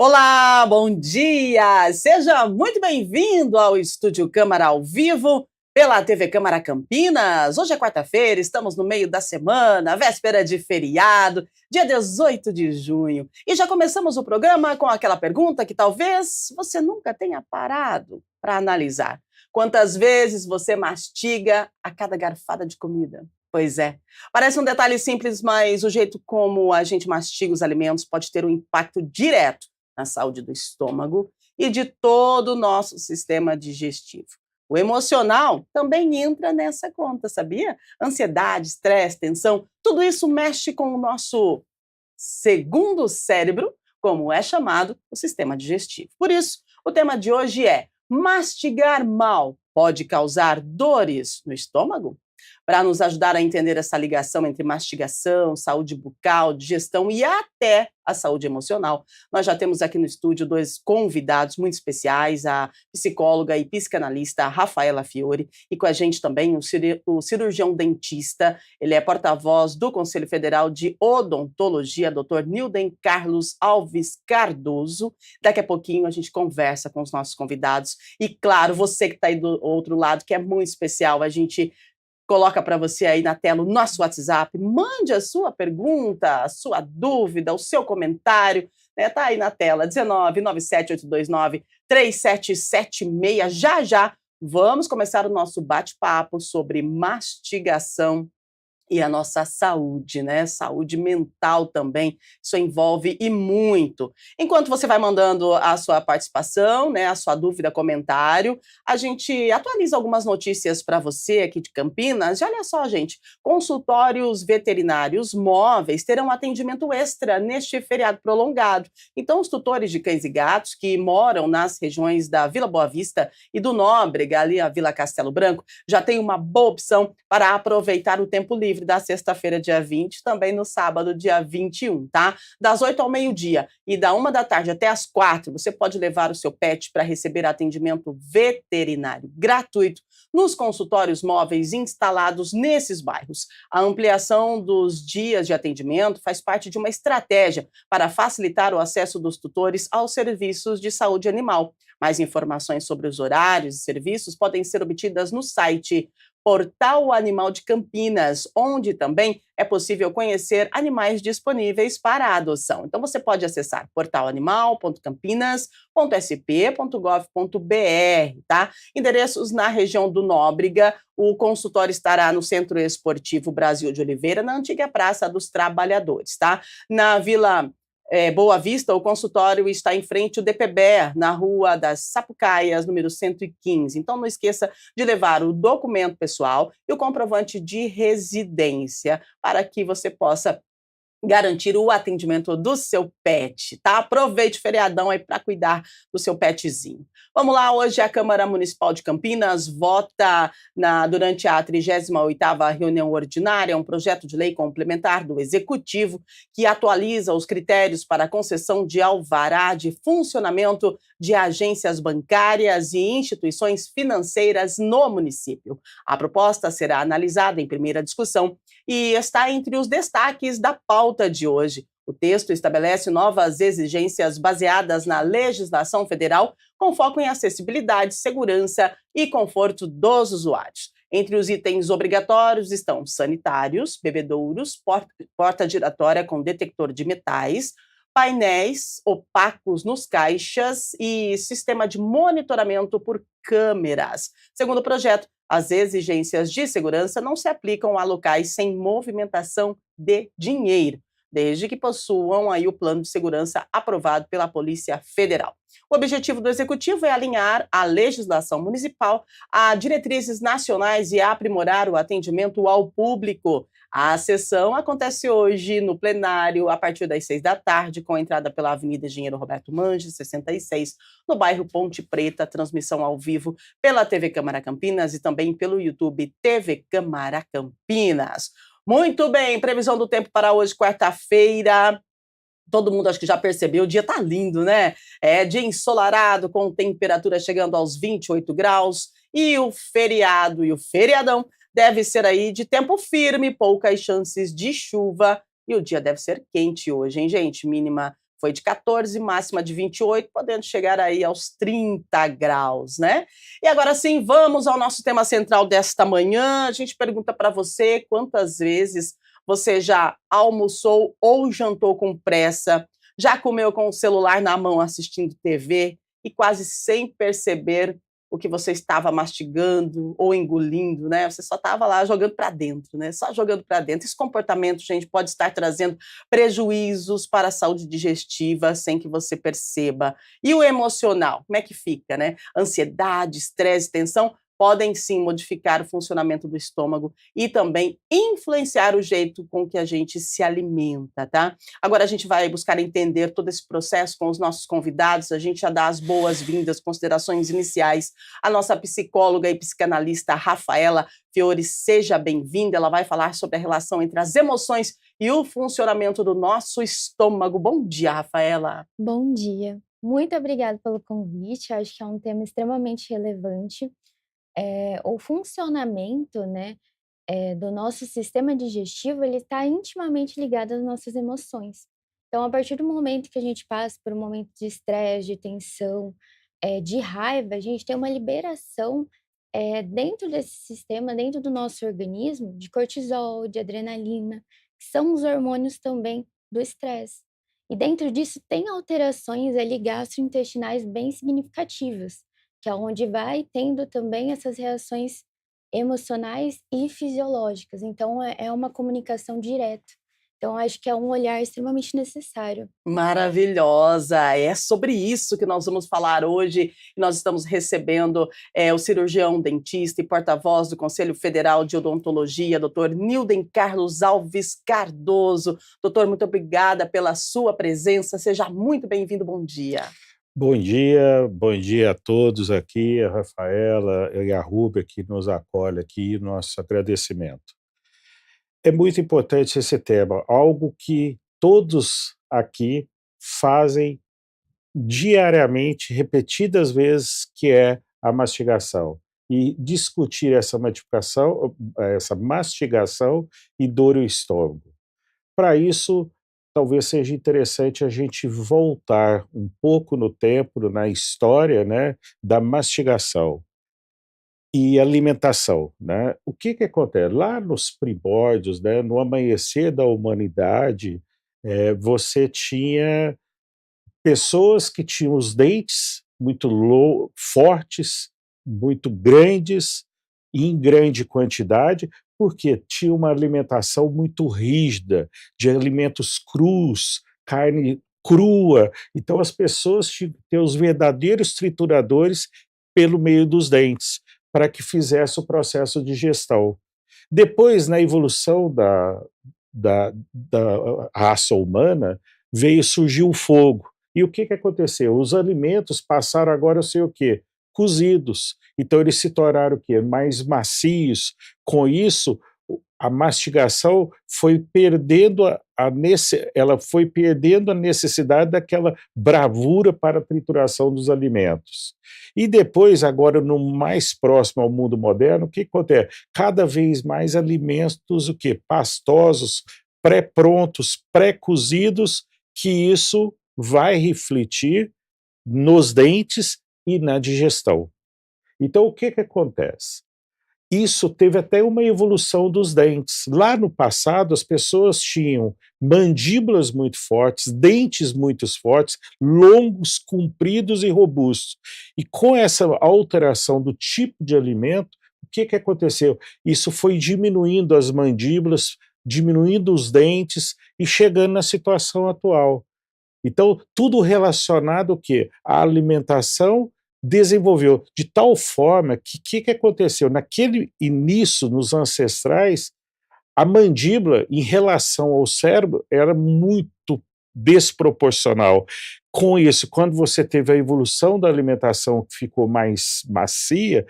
Olá, bom dia! Seja muito bem-vindo ao Estúdio Câmara ao vivo pela TV Câmara Campinas. Hoje é quarta-feira, estamos no meio da semana, véspera de feriado, dia 18 de junho. E já começamos o programa com aquela pergunta que talvez você nunca tenha parado para analisar. Quantas vezes você mastiga a cada garfada de comida? Pois é, parece um detalhe simples, mas o jeito como a gente mastiga os alimentos pode ter um impacto direto na saúde do estômago e de todo o nosso sistema digestivo. O emocional também entra nessa conta, sabia? Ansiedade, estresse, tensão, tudo isso mexe com o nosso segundo cérebro, como é chamado o sistema digestivo. Por isso, o tema de hoje é: mastigar mal pode causar dores no estômago? Para nos ajudar a entender essa ligação entre mastigação, saúde bucal, digestão e até a saúde emocional, nós já temos aqui no estúdio dois convidados muito especiais, a psicóloga e psicanalista Rafaela Fiore, e com a gente também o cirurgião dentista, ele é porta-voz do Conselho Federal de Odontologia, Dr. Nilden Carlos Alves Cardoso. Daqui a pouquinho a gente conversa com os nossos convidados e, claro, você que está aí do outro lado, que é muito especial, a gente coloca para você aí na tela o nosso WhatsApp, mande a sua pergunta, a sua dúvida, o seu comentário, né? Tá aí na tela, 19978293776. Já vamos começar o nosso bate-papo sobre mastigação e a nossa saúde, né? Saúde mental também, isso envolve e muito. Enquanto você vai mandando a sua participação, né, a sua dúvida, comentário, a gente atualiza algumas notícias para você aqui de Campinas. E olha só, gente, consultórios veterinários móveis terão atendimento extra neste feriado prolongado. Então, os tutores de cães e gatos que moram nas regiões da Vila Boa Vista e do Nóbrega, ali a Vila Castelo Branco, já tem uma boa opção para aproveitar o tempo livre da sexta-feira, dia 20, também no sábado, dia 21, tá? Das 8 ao meio-dia e da 1 da tarde até as 4, você pode levar o seu pet para receber atendimento veterinário gratuito nos consultórios móveis instalados nesses bairros. A ampliação dos dias de atendimento faz parte de uma estratégia para facilitar o acesso dos tutores aos serviços de saúde animal. Mais informações sobre os horários e serviços podem ser obtidas no site Portal Animal de Campinas, onde também é possível conhecer animais disponíveis para a adoção. Então você pode acessar portalanimal.campinas.sp.gov.br, tá? Endereços na região do Nóbrega, o consultório estará no Centro Esportivo Brasil de Oliveira, na antiga Praça dos Trabalhadores, tá? Na Vila Boa Vista, o consultório está em frente ao DPBER, na Rua das Sapucaias, número 115. Então, não esqueça de levar o documento pessoal e o comprovante de residência para que você possa garantir o atendimento do seu pet, tá? Aproveite o feriadão aí para cuidar do seu petzinho. Vamos lá, hoje a Câmara Municipal de Campinas vota durante a 38ª reunião ordinária um projeto de lei complementar do Executivo que atualiza os critérios para a concessão de alvará de funcionamento de agências bancárias e instituições financeiras no município. A proposta será analisada em primeira discussão e está entre os destaques da pauta de hoje. O texto estabelece novas exigências baseadas na legislação federal, com foco em acessibilidade, segurança e conforto dos usuários. Entre os itens obrigatórios estão sanitários, bebedouros, porta giratória com detector de metais, painéis opacos nos caixas e sistema de monitoramento por câmeras. Segundo o projeto, as exigências de segurança não se aplicam a locais sem movimentação de dinheiro, desde que possuam aí o plano de segurança aprovado pela Polícia Federal. O objetivo do Executivo é alinhar a legislação municipal a diretrizes nacionais e aprimorar o atendimento ao público. A sessão acontece hoje no plenário, a partir das 6 da tarde, com entrada pela Avenida Engenheiro Roberto Manges, 66, no bairro Ponte Preta, transmissão ao vivo pela TV Câmara Campinas e também pelo YouTube TV Câmara Campinas. Muito bem, previsão do tempo para hoje, quarta-feira. Todo mundo acho que já percebeu, o dia tá lindo, né? É dia ensolarado, com temperatura chegando aos 28 graus. E o feriado e o feriadão deve ser aí de tempo firme, poucas chances de chuva. E o dia deve ser quente hoje, hein, gente? Mínima foi de 14, máxima de 28, podendo chegar aí aos 30 graus, né? E agora sim, vamos ao nosso tema central desta manhã. A gente pergunta para você quantas vezes você já almoçou ou jantou com pressa, já comeu com o celular na mão assistindo TV e quase sem perceber o que você estava mastigando ou engolindo, né? Você só estava lá jogando para dentro, né? Só jogando para dentro. Esse comportamento, gente, pode estar trazendo prejuízos para a saúde digestiva sem que você perceba. E o emocional, como é que fica, né? Ansiedade, estresse, tensão podem sim modificar o funcionamento do estômago e também influenciar o jeito com que a gente se alimenta, tá? Agora a gente vai buscar entender todo esse processo com os nossos convidados, a gente já dá as boas-vindas, considerações iniciais à nossa psicóloga e psicanalista Rafaela Fiore, seja bem-vinda, ela vai falar sobre a relação entre as emoções e o funcionamento do nosso estômago. Bom dia, Rafaela. Bom dia. Muito obrigada pelo convite, acho que é um tema extremamente relevante. O funcionamento, né, do nosso sistema digestivo, ele está intimamente ligado às nossas emoções. Então, a partir do momento que a gente passa por um momento de estresse, de tensão, de raiva, a gente tem uma liberação, dentro desse sistema, dentro do nosso organismo, de cortisol, de adrenalina, que são os hormônios também do estresse. E dentro disso tem alterações ali gastrointestinais bem significativas, que é onde vai tendo também essas reações emocionais e fisiológicas, então é uma comunicação direta. Então acho que é um olhar extremamente necessário. Maravilhosa! É sobre isso que nós vamos falar hoje. Nós estamos recebendo o cirurgião dentista e porta-voz do Conselho Federal de Odontologia, Dr. Nilden Carlos Alves Cardoso. Doutor, muito obrigada pela sua presença. Seja muito bem-vindo. Bom dia. Bom dia a todos aqui, a Rafaela e a Rúbia que nos acolhe aqui, nosso agradecimento. É muito importante esse tema, algo que todos aqui fazem diariamente, repetidas vezes, que é a mastigação. E discutir essa mastigação e dor no estômago. Para isso, talvez seja interessante a gente voltar um pouco no tempo, na história, né, da mastigação e alimentação, né? O que que acontece? Lá nos primórdios, né, no amanhecer da humanidade, você tinha pessoas que tinham os dentes muito fortes, muito grandes, em grande quantidade, porque tinha uma alimentação muito rígida, de alimentos crus, carne crua. Então as pessoas tinham que ter os verdadeiros trituradores pelo meio dos dentes, para que fizesse o processo de digestão. Depois, na evolução da raça humana, veio surgir o fogo. E o que que aconteceu? Os alimentos passaram agora a ser o quê? Cozidos. Então eles se tornaram o quê? Mais macios. Com isso, a mastigação foi perdendo ela foi perdendo a necessidade daquela bravura para a trituração dos alimentos. E depois, agora no mais próximo ao mundo moderno, o que acontece? Cada vez mais alimentos o quê? Pastosos, pré-prontos, pré-cozidos, que isso vai refletir nos dentes e na digestão. Então, o que que acontece? Isso teve até uma evolução dos dentes. Lá no passado, as pessoas tinham mandíbulas muito fortes, dentes muito fortes, longos, compridos e robustos. E com essa alteração do tipo de alimento, o que que aconteceu? Isso foi diminuindo as mandíbulas, diminuindo os dentes e chegando na situação atual. Então, tudo relacionado o quê? À alimentação desenvolveu de tal forma que que aconteceu? Naquele início, nos ancestrais, a mandíbula, em relação ao cérebro, era muito desproporcional. Com isso, quando você teve a evolução da alimentação que ficou mais macia,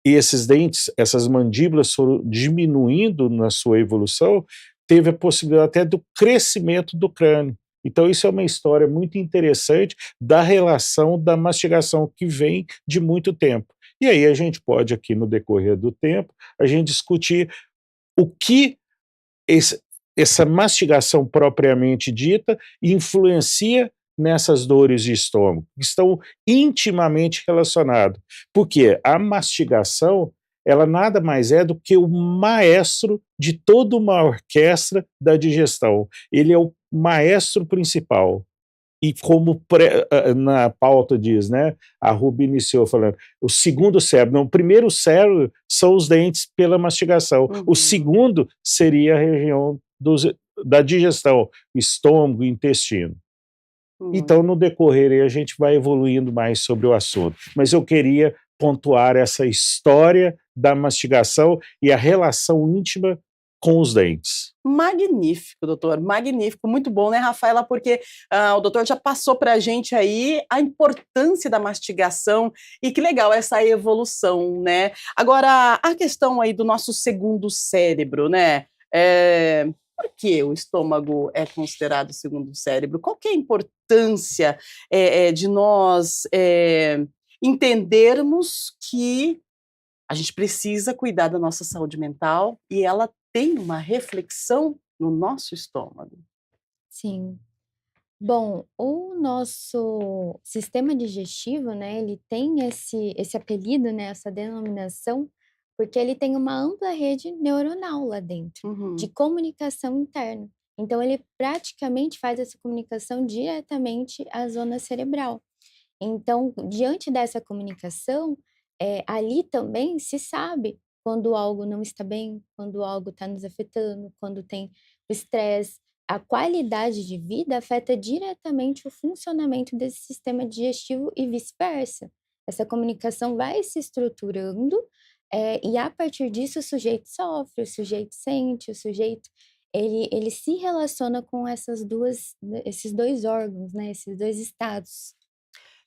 e esses dentes, essas mandíbulas foram diminuindo na sua evolução, teve a possibilidade até do crescimento do crânio. Então isso é uma história muito interessante da relação da mastigação que vem de muito tempo. E aí a gente pode aqui no decorrer do tempo, a gente discutir o que essa mastigação propriamente dita influencia nessas dores de estômago, que estão intimamente relacionadas. Porque a mastigação, ela nada mais é do que o maestro de toda uma orquestra da digestão. Ele é o maestro principal. E como na pauta diz, né, a Ruby iniciou falando, o segundo cérebro, não, o primeiro cérebro são os dentes pela mastigação, o segundo seria a região da digestão, estômago, intestino. Então, no decorrer aí, a gente vai evoluindo mais sobre o assunto. Mas eu queria pontuar essa história da mastigação e a relação íntima com os dentes. Magnífico, doutor, magnífico, muito bom, né, Rafaela, porque o doutor já passou para a gente aí a importância da mastigação e que legal essa evolução, né? Agora, a questão aí do nosso segundo cérebro, né? Por que o estômago é considerado o segundo cérebro? Qual que é a importância de nós entendermos que a gente precisa cuidar da nossa saúde mental e ela tem uma reflexão no nosso estômago? Sim. Bom, o nosso sistema digestivo, né, ele tem esse apelido, né, essa denominação, porque ele tem uma ampla rede neuronal lá dentro, de comunicação interna. Então, ele praticamente faz essa comunicação diretamente à zona cerebral. Então, diante dessa comunicação, ali também se sabe quando algo não está bem, quando algo está nos afetando, quando tem o estresse. A qualidade de vida afeta diretamente o funcionamento desse sistema digestivo e vice-versa. Essa comunicação vai se estruturando e a partir disso o sujeito sofre, o sujeito sente, o sujeito ele se relaciona com esses dois órgãos, né, esses dois estados.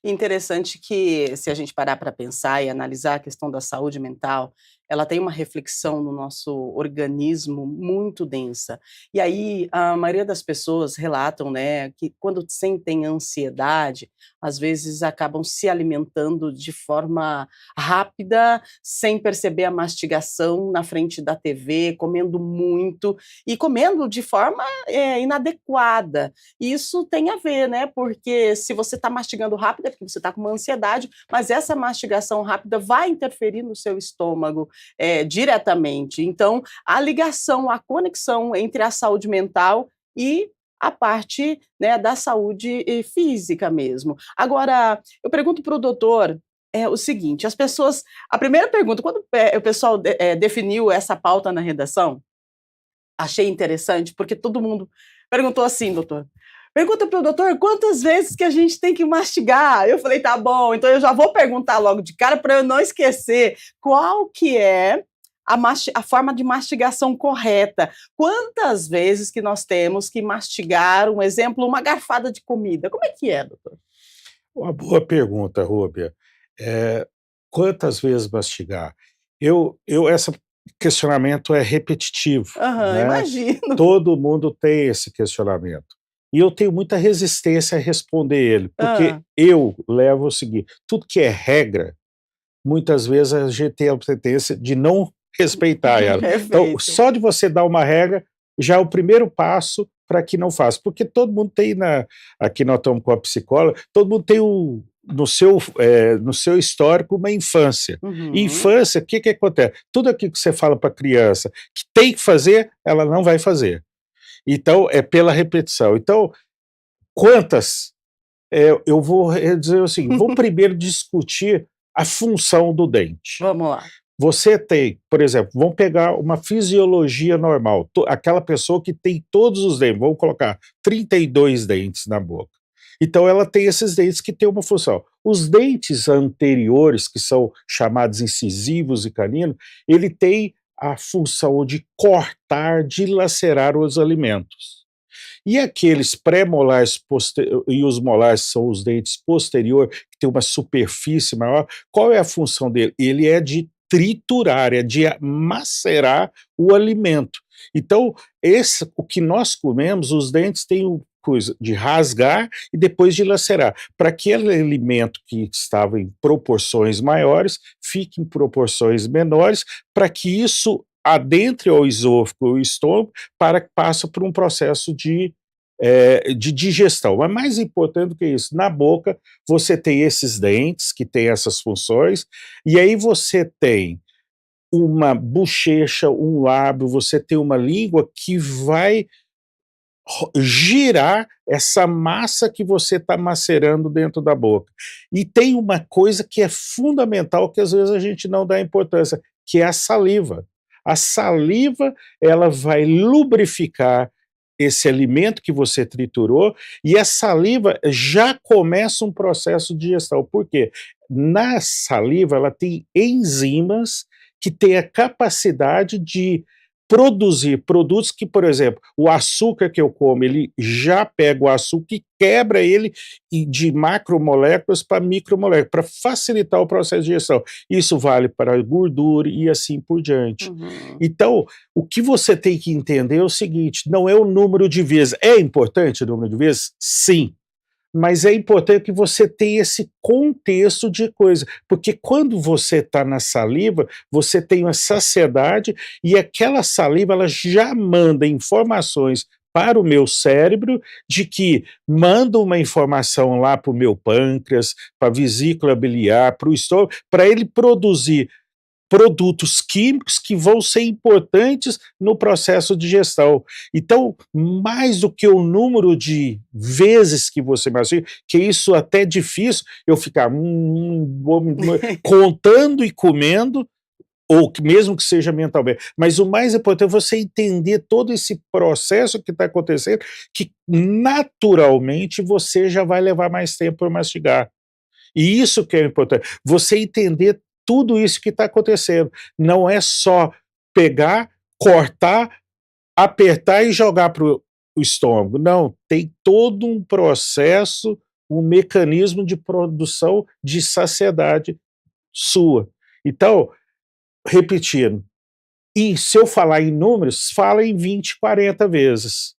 Interessante que, se a gente parar para pensar e analisar a questão da saúde mental, ela tem uma reflexão no nosso organismo muito densa. E aí, a maioria das pessoas relatam, né, que quando sentem ansiedade, às vezes acabam se alimentando de forma rápida, sem perceber a mastigação na frente da TV, comendo muito e comendo de forma inadequada. E isso tem a ver, né, porque se você está mastigando rápido é porque você está com uma ansiedade, mas essa mastigação rápida vai interferir no seu estômago diretamente. Então, a ligação, a conexão entre a saúde mental e a parte, né, da saúde física mesmo. Agora, eu pergunto para o doutor o seguinte, a primeira pergunta, quando o pessoal definiu essa pauta na redação, achei interessante, porque todo mundo perguntou assim, doutor, pergunta para o doutor quantas vezes que a gente tem que mastigar. Eu falei, tá bom, então eu já vou perguntar logo de cara para eu não esquecer qual que é a forma de mastigação correta. Quantas vezes que nós temos que mastigar, um exemplo, uma garfada de comida? Como é que é, doutor? Uma boa pergunta, Rúbia. Quantas vezes mastigar? Esse questionamento é repetitivo, né? Imagino. Todo mundo tem esse questionamento. E eu tenho muita resistência a responder ele, porque eu levo o seguinte, tudo que é regra, muitas vezes a gente tem a tendência de não respeitar ela. Então, só de você dar uma regra, já é o primeiro passo para que não faça. Porque todo mundo tem, aqui nós estamos com a psicóloga, todo mundo tem no seu histórico uma infância. E infância, o que acontece? Tudo aquilo que você fala para a criança que tem que fazer, ela não vai fazer. Então, é pela repetição. Então, quantas? Eu vou dizer o seguinte, vou primeiro discutir a função do dente. Vamos lá. Você tem, por exemplo, vamos pegar uma fisiologia normal, aquela pessoa que tem todos os dentes, vamos colocar 32 dentes na boca. Então, ela tem esses dentes que têm uma função. Os dentes anteriores, que são chamados incisivos e caninos, ele tem a função de cortar, dilacerar os alimentos. E aqueles pré-molares e os molares são os dentes posteriores, que tem uma superfície maior, qual é a função dele? Ele é de triturar, é de macerar o alimento. Então, o que nós comemos, os dentes têm coisa de rasgar e depois de lacerar, para que aquele alimento que estava em proporções maiores fique em proporções menores, para que isso adentre ao esôfago, o estômago, para que passe por um processo de de digestão. Mas mais importante do que isso, na boca você tem esses dentes que têm essas funções, e aí você tem uma bochecha, um lábio, você tem uma língua que vai girar essa massa que você está macerando dentro da boca. E tem uma coisa que é fundamental, que às vezes a gente não dá importância, que é a saliva. A saliva, ela vai lubrificar esse alimento que você triturou, e a saliva já começa um processo de digestão. Por quê? Na saliva, ela tem enzimas que têm a capacidade de produzir produtos que, por exemplo, o açúcar que eu como, ele já pega o açúcar e quebra ele de macromoléculas para micromoléculas, para facilitar o processo de digestão. Isso vale para a gordura e assim por diante. Uhum. Então, o que você tem que entender é o seguinte, não é o número de vezes. É importante o número de vezes? Sim. Mas é importante que você tenha esse contexto de coisa, porque quando você está na saliva, você tem uma saciedade e aquela saliva ela já manda informações para o meu cérebro de que manda uma informação lá para o meu pâncreas, para a vesícula biliar, para o estômago, para ele produzir produtos químicos que vão ser importantes no processo de digestão. Então, mais do que o número de vezes que você mastiga, que isso até é difícil, eu ficar contando e comendo, ou mesmo que seja mentalmente, mas o mais importante é você entender todo esse processo que está acontecendo, que naturalmente você já vai levar mais tempo para mastigar. E isso que é importante, você entender tudo isso que está acontecendo. Não é só pegar, cortar, apertar e jogar para o estômago. Não, tem todo um processo, um mecanismo de produção de saciedade sua. Então, repetindo, e se eu falar em números, fala em 20, 40 vezes.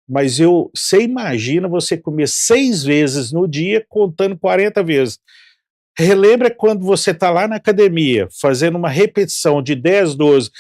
Mas você imagina você comer 6 vezes no dia, contando 40 vezes. Relembra quando você está lá na academia, fazendo uma repetição de 10, 12,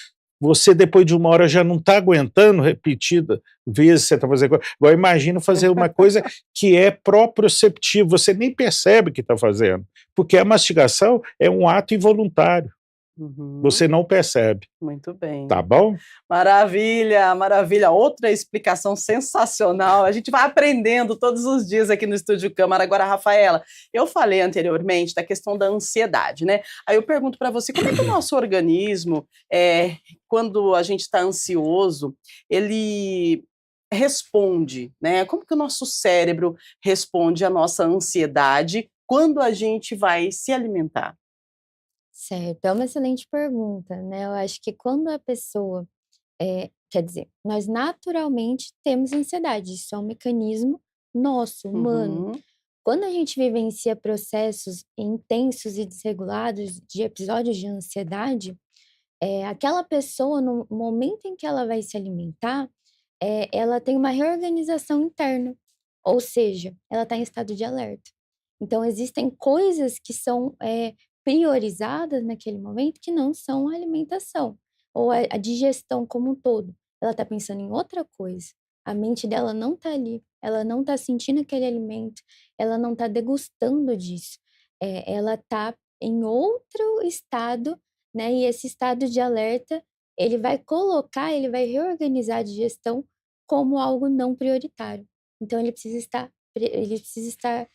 você depois de 1 hora já não está aguentando repetida vezes você está fazendo. Agora imagina fazer uma coisa que é proprioceptivo, você nem percebe que está fazendo, porque a mastigação é um ato involuntário, Uhum. você não percebe. Muito bem. Tá bom? Maravilha, maravilha. Outra explicação sensacional. A gente vai aprendendo todos os dias aqui no Estúdio Câmara. Agora, Rafaela, eu falei anteriormente da questão da ansiedade, né? Aí eu pergunto para você, como é que o nosso organismo, quando a gente está ansioso, ele responde, né? Como que o nosso cérebro responde à nossa ansiedade quando a gente vai se alimentar? Certo, é uma excelente pergunta, né? Eu acho que quando a pessoa, quer dizer, nós naturalmente temos ansiedade, isso é um mecanismo nosso, humano. Uhum. Quando a gente vivencia processos intensos e desregulados de episódios de ansiedade, aquela pessoa, no momento em que ela vai se alimentar, ela tem uma reorganização interna, ou seja, ela está em estado de alerta. Então, existem coisas que são priorizadas naquele momento que não são a alimentação ou a digestão como um todo. Ela está pensando em outra coisa. A mente dela não está ali, ela não está sentindo aquele alimento, ela não está degustando disso. Ela está em outro estado, né? E esse estado de alerta, ele vai reorganizar a digestão como algo não prioritário. Então ele precisa estar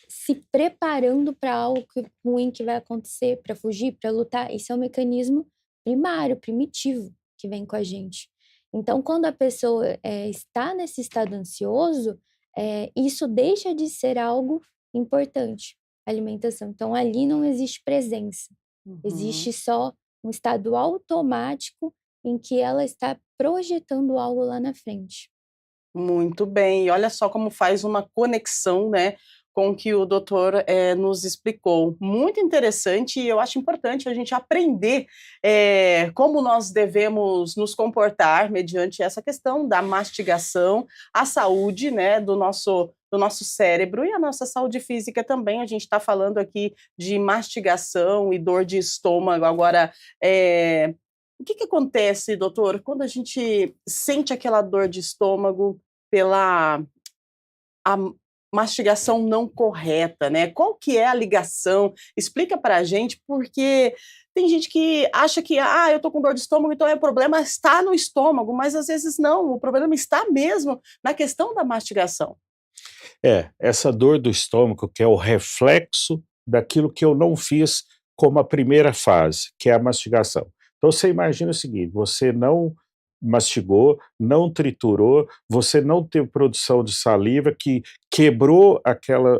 se preparando para algo ruim que vai acontecer, para fugir, para lutar. Esse é um mecanismo primário, primitivo, que vem com a gente. Então, quando a pessoa está nesse estado ansioso, isso deixa de ser algo importante, a alimentação. Então, ali não existe presença. Uhum. Existe só um estado automático em que ela está projetando algo lá na frente. Muito bem, e olha só como faz uma conexão, né, com o que o doutor nos explicou. Muito interessante, e eu acho importante a gente aprender como nós devemos nos comportar mediante essa questão da mastigação, a saúde, né, do nosso cérebro e a nossa saúde física também. A gente está falando aqui de mastigação e dor de estômago. Agora, o que acontece, doutor, quando a gente sente aquela dor de estômago? pela a mastigação não correta, né? Qual que é a ligação? Explica para a gente, porque tem gente que acha que, eu tô com dor de estômago, então o problema está no estômago, mas às vezes não, o problema está mesmo na questão da mastigação. Essa dor do estômago que é o reflexo daquilo que eu não fiz como a primeira fase, que é a mastigação. Então você imagina o seguinte, você não mastigou, não triturou, você não teve produção de saliva que quebrou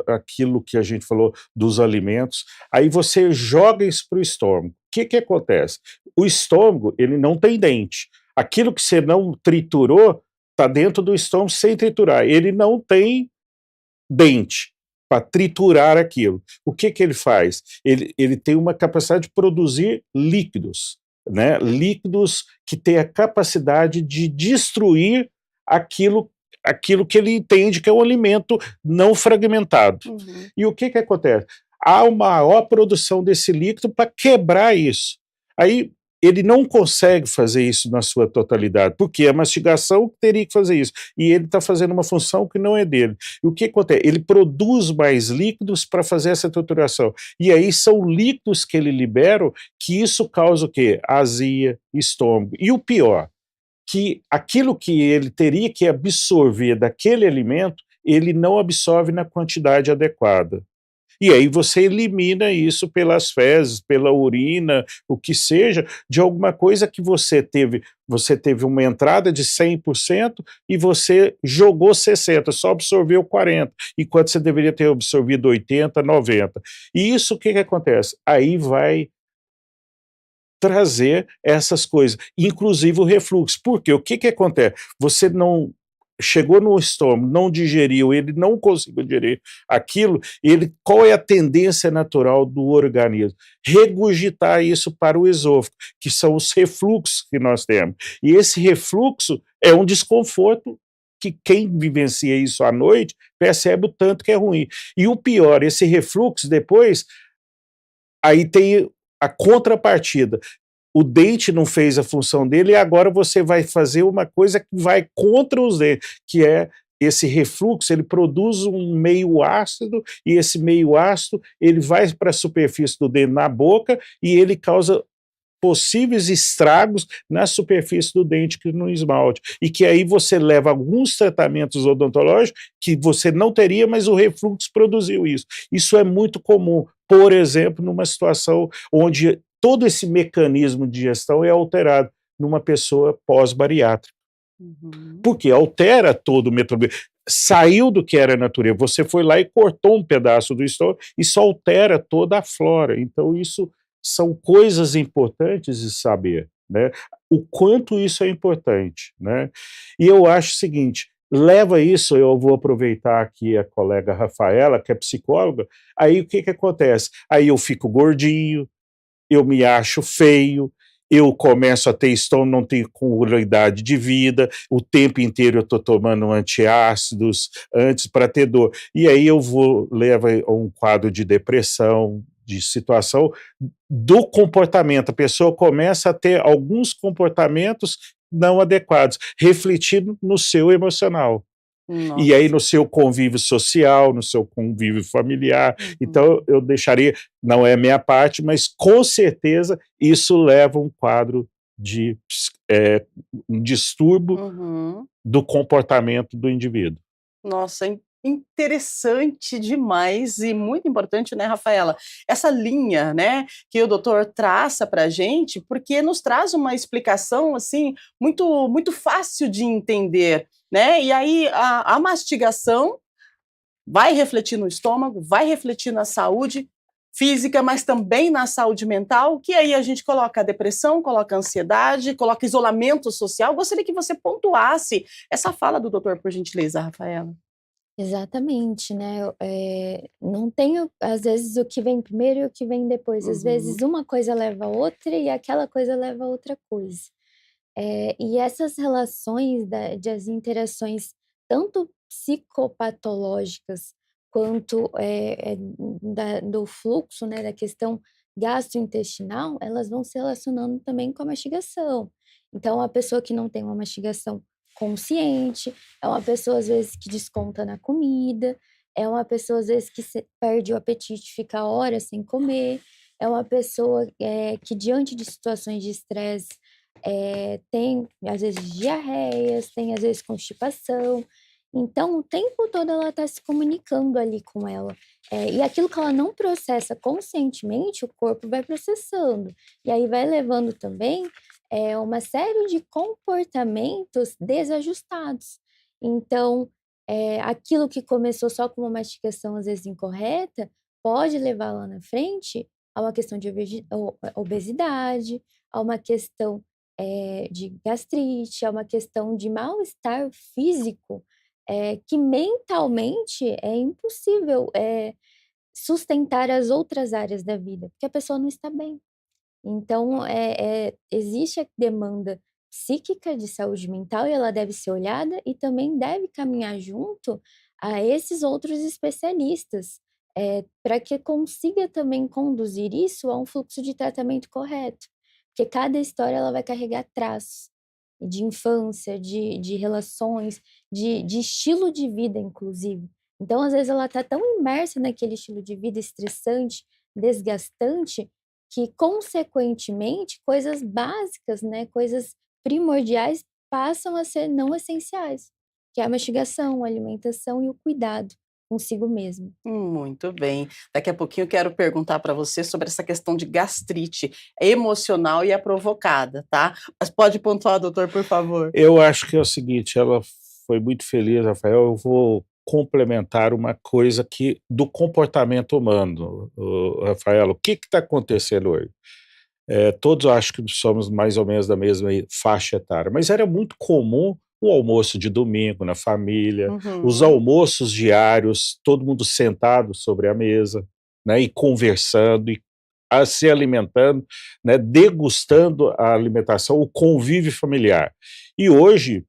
aquilo que a gente falou dos alimentos, aí você joga isso para o estômago. O que que acontece? O estômago, ele não tem dente. Aquilo que você não triturou está dentro do estômago sem triturar. Ele não tem dente para triturar aquilo. O que que ele faz? Ele tem uma capacidade de produzir líquidos, né? Líquidos que têm a capacidade de destruir aquilo que ele entende que é um alimento não fragmentado. Uhum. E o que que acontece? Há uma maior produção desse líquido para quebrar isso. Aí ele não consegue fazer isso na sua totalidade, porque a mastigação teria que fazer isso, e ele está fazendo uma função que não é dele. E o que acontece? Ele produz mais líquidos para fazer essa trituração, e aí são líquidos que ele libera, que isso causa o quê? Azia, estômago. E o pior, que aquilo que ele teria que absorver daquele alimento, ele não absorve na quantidade adequada. E aí você elimina isso pelas fezes, pela urina, o que seja, de alguma coisa que você teve uma entrada de 100% e você jogou 60, só absorveu 40, enquanto você deveria ter absorvido 80, 90. E isso o que que acontece? Aí vai trazer essas coisas, inclusive o refluxo. Por quê? O que que acontece? Você não chegou no estômago, não digeriu, ele não conseguiu digerir aquilo, qual é a tendência natural do organismo? Regurgitar isso para o esôfago, que são os refluxos que nós temos. E esse refluxo é um desconforto que quem vivencia isso à noite percebe o tanto que é ruim. E o pior, esse refluxo depois, aí tem a contrapartida. O dente não fez a função dele e agora você vai fazer uma coisa que vai contra os dentes, que é esse refluxo, ele produz um meio ácido e esse meio ácido ele vai para a superfície do dente na boca e ele causa possíveis estragos na superfície do dente que no esmalte, e que aí você leva alguns tratamentos odontológicos que você não teria, mas o refluxo produziu isso. Isso é muito comum, por exemplo, numa situação onde todo esse mecanismo de digestão é alterado numa pessoa pós-bariátrica. Uhum. Porque altera todo o metabolismo. Saiu do que era natureza, você foi lá e cortou um pedaço do estômago, isso altera toda a flora. Então isso são coisas importantes de saber, né? O quanto isso é importante, né? E eu acho o seguinte, leva isso, eu vou aproveitar aqui a colega Rafaela, que é psicóloga, aí o que que acontece? Aí eu fico gordinho, eu me acho feio, eu começo a ter estômago, não tenho qualidade de vida, o tempo inteiro eu estou tomando antiácidos antes para ter dor. E aí leva a um quadro de depressão, de situação do comportamento. A pessoa começa a ter alguns comportamentos não adequados, refletindo no seu emocional. E aí Nossa. no seu convívio social, no seu convívio familiar. Então eu deixaria, não é a minha parte, mas com certeza isso leva a um quadro de um distúrbio Uhum. do comportamento do indivíduo. Nossa, interessante demais e muito importante, né, Rafaela? Essa linha, né, que o doutor traça para a gente, porque nos traz uma explicação, assim, muito fácil de entender, né? E aí a mastigação vai refletir no estômago, vai refletir na saúde física, mas também na saúde mental, que aí a gente coloca a depressão, coloca a ansiedade, coloca isolamento social. Gostaria que você pontuasse essa fala do doutor, por gentileza, Rafaela. Exatamente, né, não tem às vezes o que vem primeiro e o que vem depois, às vezes Uhum. uma coisa leva a outra e aquela coisa leva a outra coisa. E essas relações das interações tanto psicopatológicas quanto, do fluxo, né, da questão gastrointestinal, elas vão se relacionando também com a mastigação. Então a pessoa que não tem uma mastigação consciente, é uma pessoa, às vezes, que desconta na comida, é uma pessoa, às vezes, que perde o apetite, fica horas sem comer, é uma pessoa que, diante de situações de estresse, tem, às vezes, diarreias, tem, às vezes, constipação. Então, o tempo todo ela está se comunicando ali com ela. E aquilo que ela não processa conscientemente, o corpo vai processando. E aí vai levando também uma série de comportamentos desajustados. Então, aquilo que começou só com uma mastigação, às vezes, incorreta, pode levar lá na frente a uma questão de obesidade, a uma questão de gastrite, a uma questão de mal-estar físico, que mentalmente é impossível sustentar as outras áreas da vida, porque a pessoa não está bem. Então, existe a demanda psíquica de saúde mental e ela deve ser olhada e também deve caminhar junto a esses outros especialistas, para que consiga também conduzir isso a um fluxo de tratamento correto, porque cada história ela vai carregar traços de infância, de relações, de estilo de vida, inclusive. Então, às vezes, ela está tão imersa naquele estilo de vida estressante, desgastante, que, consequentemente, coisas básicas, né, coisas primordiais passam a ser não essenciais, que é a mastigação, a alimentação e o cuidado consigo mesmo. Muito bem. Daqui a pouquinho eu quero perguntar para você sobre essa questão de gastrite emocional e a provocada, tá? Mas pode pontuar, doutor, por favor. Eu acho que é o seguinte, ela foi muito feliz, Rafael, eu vou complementar uma coisa que do comportamento humano, Rafael, o que está acontecendo hoje? Todos acho que somos mais ou menos da mesma faixa etária, mas era muito comum o almoço de domingo na família, os Uhum. almoços diários, todo mundo sentado sobre a mesa, né, e conversando, e se alimentando, né, degustando a alimentação, o convívio familiar. E hoje,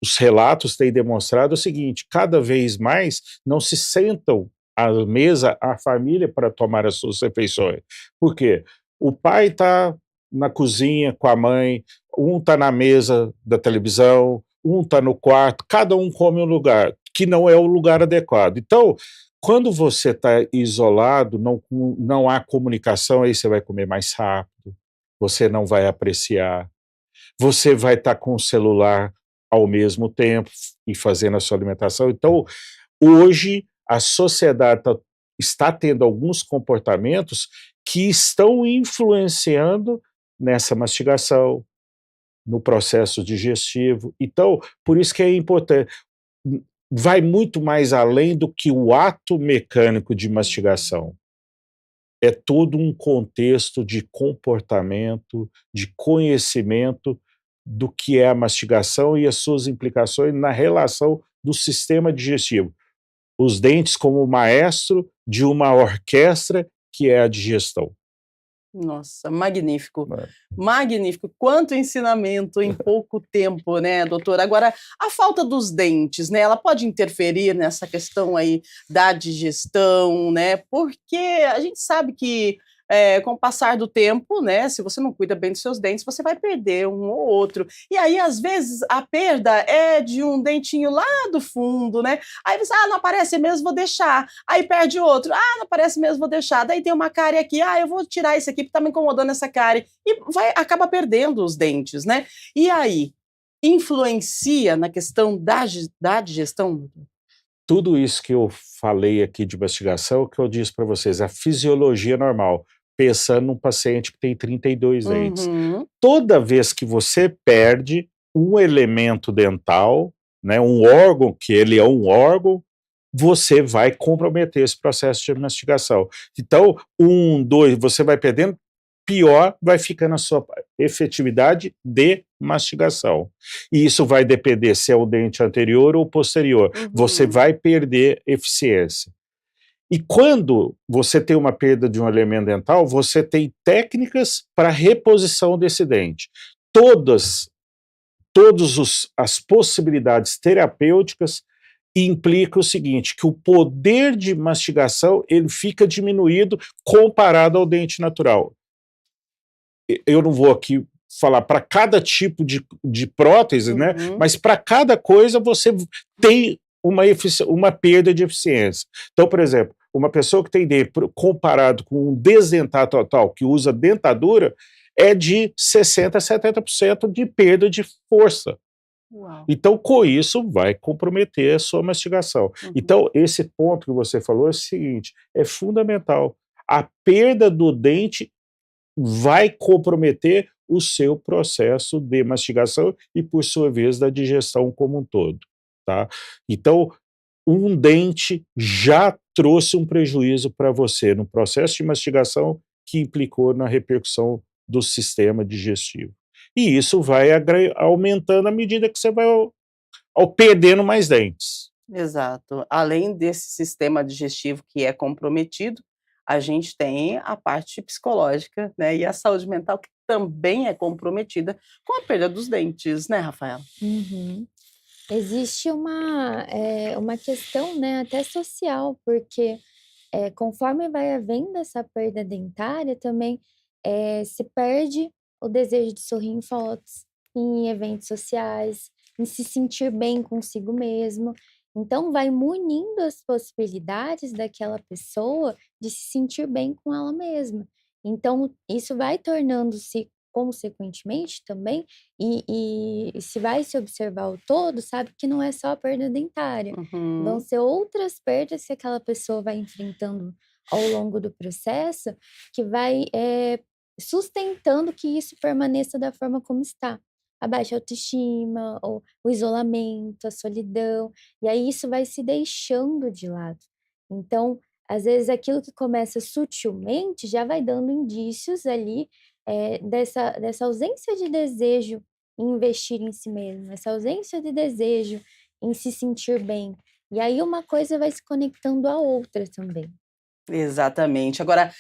os relatos têm demonstrado o seguinte, cada vez mais não se sentam à mesa a família para tomar as suas refeições. Por quê? O pai está na cozinha com a mãe, um está na mesa da televisão, um está no quarto, cada um come um lugar, que não é o lugar adequado. Então, quando você está isolado, não há comunicação, aí você vai comer mais rápido, você não vai apreciar, você vai estar com o celular ao mesmo tempo e fazendo a sua alimentação. Então, hoje, a sociedade está tendo alguns comportamentos que estão influenciando nessa mastigação, no processo digestivo. Então, por isso que é importante, vai muito mais além do que o ato mecânico de mastigação. É todo um contexto de comportamento, de conhecimento do que é a mastigação e as suas implicações na relação do sistema digestivo. Os dentes como maestro de uma orquestra que é a digestão. Nossa, magnífico. Né? Magnífico. Quanto ensinamento em pouco tempo, né, doutora? Agora, a falta dos dentes, né, ela pode interferir nessa questão aí da digestão, né? Porque a gente sabe que com o passar do tempo, né, se você não cuida bem dos seus dentes, você vai perder um ou outro. E aí, às vezes, a perda é de um dentinho lá do fundo, né? Aí você, não aparece mesmo, vou deixar. Aí perde outro, não aparece mesmo, vou deixar. Daí tem uma cárie aqui, eu vou tirar esse aqui porque tá me incomodando essa cárie. E acaba perdendo os dentes, né? E aí, influencia na questão da digestão? Tudo isso que eu falei aqui de mastigação, que eu disse para vocês, a fisiologia normal, pensando num paciente que tem 32 dentes. Uhum. Toda vez que você perde um elemento dental, né, um órgão, que ele é um órgão, você vai comprometer esse processo de mastigação. Então, 1, 2, você vai perdendo, pior vai ficando a sua efetividade de mastigação. E isso vai depender se é o dente anterior ou posterior. Você vai perder eficiência. E quando você tem uma perda de um elemento dental, você tem técnicas para reposição desse dente. Todas as possibilidades terapêuticas implica o seguinte, que o poder de mastigação ele fica diminuído comparado ao dente natural. Eu não vou aqui falar para cada tipo de prótese, né? Uhum. Mas para cada coisa você tem uma perda de eficiência. Então, por exemplo, uma pessoa que tem dente comparado com um desdentado total que usa dentadura é de 60% a 70% de perda de força. Uau. Então, com isso, vai comprometer a sua mastigação. Uhum. Então, esse ponto que você falou é o seguinte, é fundamental. A perda do dente vai comprometer o seu processo de mastigação e, por sua vez, da digestão como um todo, tá? Então, um dente já trouxe um prejuízo para você no processo de mastigação que implicou na repercussão do sistema digestivo. E isso vai aumentando à medida que você vai perdendo mais dentes. Exato. Além desse sistema digestivo que é comprometido, a gente tem a parte psicológica, né, e a saúde mental que também é comprometida com a perda dos dentes, né, Rafaela? Uhum. Existe uma questão, né, até social, porque, conforme vai havendo essa perda dentária também, se perde o desejo de sorrir em fotos, em eventos sociais, em se sentir bem consigo mesmo. Então vai munindo as possibilidades daquela pessoa de se sentir bem com ela mesma. Então isso vai tornando-se, consequentemente também, e se vai se observar o todo, sabe que não é só a perda dentária, vão Uhum. ser outras perdas que aquela pessoa vai enfrentando ao longo do processo, que vai, sustentando que isso permaneça da forma como está. A baixa autoestima, ou o isolamento, a solidão, e aí isso vai se deixando de lado. Então, às vezes aquilo que começa sutilmente já vai dando indícios ali, dessa ausência de desejo em investir em si mesmo, essa ausência de desejo em se sentir bem. E aí uma coisa vai se conectando à outra também. Exatamente. Agora,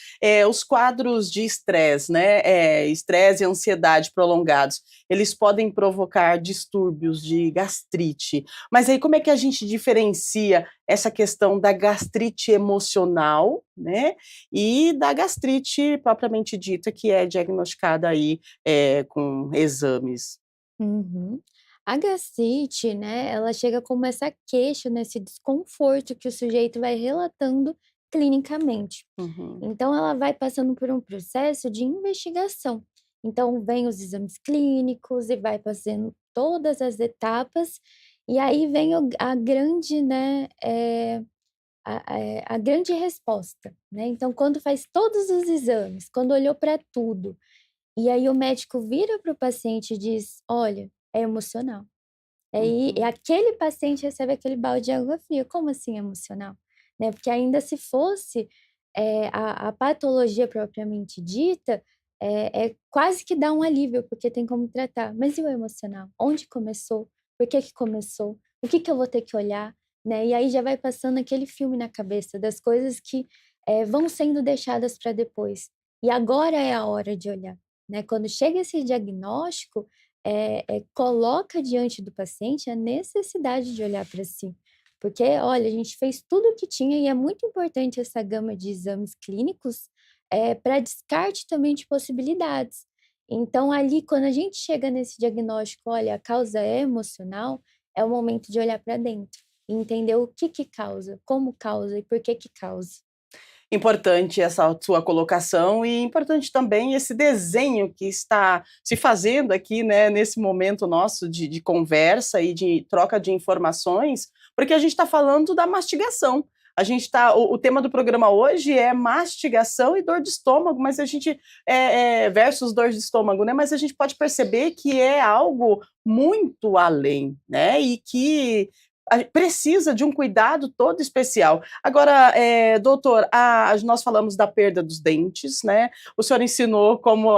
os quadros de estresse, né, estresse e ansiedade prolongados, eles podem provocar distúrbios de gastrite. Mas aí como é que a gente diferencia essa questão da gastrite emocional, né, e da gastrite propriamente dita, que é diagnosticada aí, com exames? Uhum. A gastrite, né, ela chega como essa queixa, né, esse desconforto que o sujeito vai relatando clinicamente. Uhum. Então ela vai passando por um processo de investigação. Então vem os exames clínicos e vai fazendo todas as etapas, e aí vem a grande, né, a grande resposta, né. Então quando faz todos os exames, quando olhou para tudo, e aí o médico vira para o paciente e diz: "Olha, é emocional". Aí e Uhum. aquele paciente recebe aquele balde de água fria. Como assim emocional? Né, porque ainda se fosse, a patologia propriamente dita, é quase que dá um alívio, porque tem como tratar. Mas e o emocional? Onde começou? Por que que começou? O que que eu vou ter que olhar? Né, e aí já vai passando aquele filme na cabeça das coisas que, vão sendo deixadas para depois. E agora é a hora de olhar, né. Quando chega esse diagnóstico, coloca diante do paciente a necessidade de olhar para si. Porque, olha, a gente fez tudo o que tinha e é muito importante essa gama de exames clínicos, para descarte também de possibilidades. Então, ali, quando a gente chega nesse diagnóstico, olha, a causa é emocional, é o momento de olhar para dentro e entender o que que causa, como causa e por que que causa. Importante essa sua colocação e importante também esse desenho que está se fazendo aqui, né, nesse momento nosso de conversa e de troca de informações, porque a gente está falando da mastigação. A gente está, o tema do programa hoje é mastigação e dor de estômago, mas a gente versus dor de estômago, né? Mas a gente pode perceber que é algo muito além, né? E que precisa de um cuidado todo especial. Agora, doutor, nós falamos da perda dos dentes, né? O senhor ensinou como